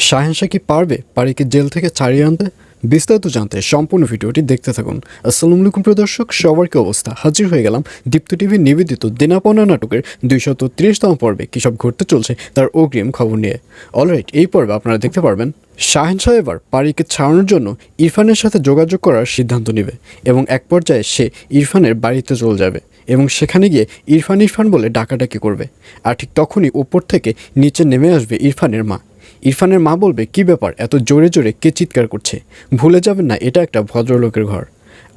শাহেনশা কি পারবে পারিকে জেল থেকে ছাড়িয়ে আনতে? বিস্তারিত জানতে সম্পূর্ণ ভিডিওটি দেখতে থাকুন। আসসালামু আলাইকুম প্রিয় দর্শক, সবার কি অবস্থা? হাজির হয়ে গেলাম দীপ্ত টিভির নিবেদিত দেনাপাওনা নাটকের 233তম পর্বে কী সব ঘটতে চলছে তার অগ্রিম খবর নিয়ে। অলরাইট, এই পর্বে আপনারা দেখতে পারবেন শাহেনশা এবার পারিকে ছাড়ানোর জন্য ইরফানের সাথে যোগাযোগ করার সিদ্ধান্ত নেবে এবং এক পর্যায়ে সে ইরফানের বাড়িতে চলে যাবে এবং সেখানে গিয়ে ইরফান বলে ডাকাডাকি করবে। আর ঠিক তখনই উপর থেকে নিচে নেমে আসবে ইরফানের মা। ইরফানের মা বলবে, কি ব্যাপার, এত জোরে জোরে কে চিৎকার করছে? ভুলে যাবেন না এটা একটা ভদ্রলোকের ঘর।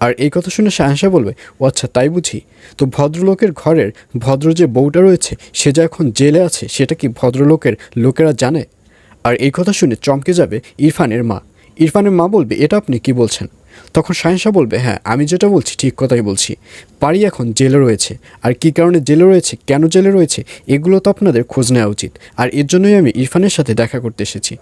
আর এই কথা শুনে শাহেনশা বলবে, ও আচ্ছা তাই বুঝি। তো ভদ্রলোকের ঘরের ভদ্র যে বউটা রয়েছে সে যে এখন জেলে আছে সেটা কি ভদ্রলোকের লোকেরা জানে? আর এই কথা শুনে চমকে যাবে ইরফানের মা। ইরফানের মা বলবে, এটা আপনি কি বলছেন? তখন শাহেনশা বলবে, হ্যাঁ আমি যেটা বলছি ঠিক কথাই বলছি। পারি এখন জেলে রয়েছে, আর কী কারণে জেলে রয়েছে, কেন জেলে রয়েছে, এগুলো তো আপনাদের খোঁজ নেওয়া উচিত। আর এর জন্যই আমি ইরফানের সাথে দেখা করতে এসেছি।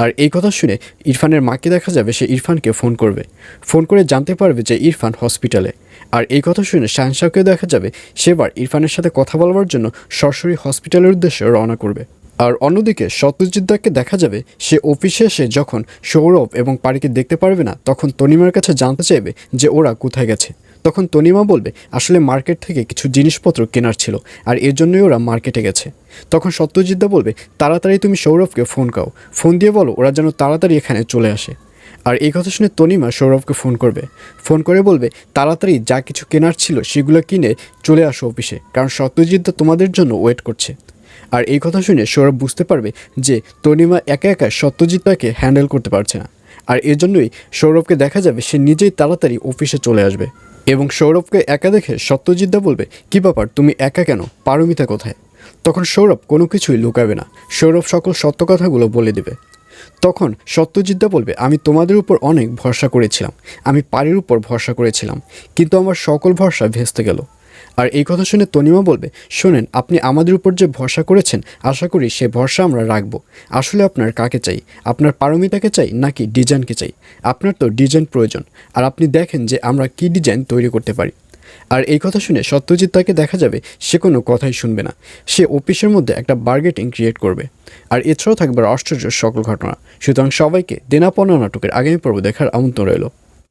আর এই কথা শুনে ইরফানের মাকে দেখা যাবে সে ইরফানকে ফোন করবে। ফোন করে জানতে পারবে যে ইরফান হসপিটালে। আর এই কথা শুনে শাহেনশাকেও দেখা যাবে সেবার ইরফানের সাথে কথা বলবার জন্য সরাসরি হসপিটালের উদ্দেশ্যে রওনা করবে। আর অন্যদিকে সত্যজিৎদাকে দেখা যাবে সে অফিসে এসে যখন সৌরভ এবং পারিকে দেখতে পারবে না তখন তনিমার কাছে জানতে চাইবে যে ওরা কোথায় গেছে। তখন তনিমা বলবে, আসলে মার্কেট থেকে কিছু জিনিসপত্র কেনার ছিল আর এর জন্যই ওরা মার্কেটে গেছে। তখন সত্যজিৎদা বলবে, তাড়াতাড়ি তুমি সৌরভকে ফোন দিয়ে বলো ওরা যেন তাড়াতাড়ি এখানে চলে আসে। আর এই কথা শুনে তনিমা সৌরভকে ফোন করবে। ফোন করে বলবে, তাড়াতাড়ি যা কিছু কেনার ছিল সেগুলো কিনে চলে আসো অফিসে, কারণ সত্যজিৎদা তোমাদের জন্য ওয়েট করছে। আর এই কথা শুনে সৌরভ বুঝতে পারবে যে তনিমা একা একা সত্যজিৎদাকে হ্যান্ডেল করতে পারছে না। আর এর জন্যই সৌরভকে দেখা যাবে সে নিজেই তাড়াতাড়ি অফিসে চলে আসবে। এবং সৌরভকে একা দেখে সত্যজিৎদা বলবে, কী ব্যাপার, তুমি একা কেন, পারমিতা কোথায়? তখন সৌরভ কোনো কিছুই লুকাবে না, সৌরভ সকল সত্য কথাগুলো বলে দেবে। তখন সত্যজিৎদা বলবে, আমি তোমাদের উপর অনেক ভরসা করেছিলাম, আমি পারির উপর ভরসা করেছিলাম, কিন্তু আমার সকল ভরসা ভেস্তে গেল। আর এই কথা শুনে তনিমা বলবে, শোনেন, আপনি আমাদের উপর যে ভরসা করেছেন আশা করি সে ভরসা আমরা রাখব। আসলে আপনার কাকে চাই, আপনার পারমিতাকে চাই নাকি ডিজাইনকে চাই? আপনার তো ডিজাইন প্রয়োজন, আর আপনি দেখেন যে আমরা কি ডিজাইন তৈরি করতে পারি। আর এই কথা শুনে সত্যজিৎদাকে দেখা যাবে সে কোনো কথাই শুনবে না, সে অফিসের মধ্যে একটা বার্গেটিং ক্রিয়েট করবে। আর এছাড়াও থাকবে আশ্চর্য সকল ঘটনা। সুতরাং সবাইকে দেনাপাওনা নাটকের আগামী পর্ব দেখার আমন্ত্রণ রইল।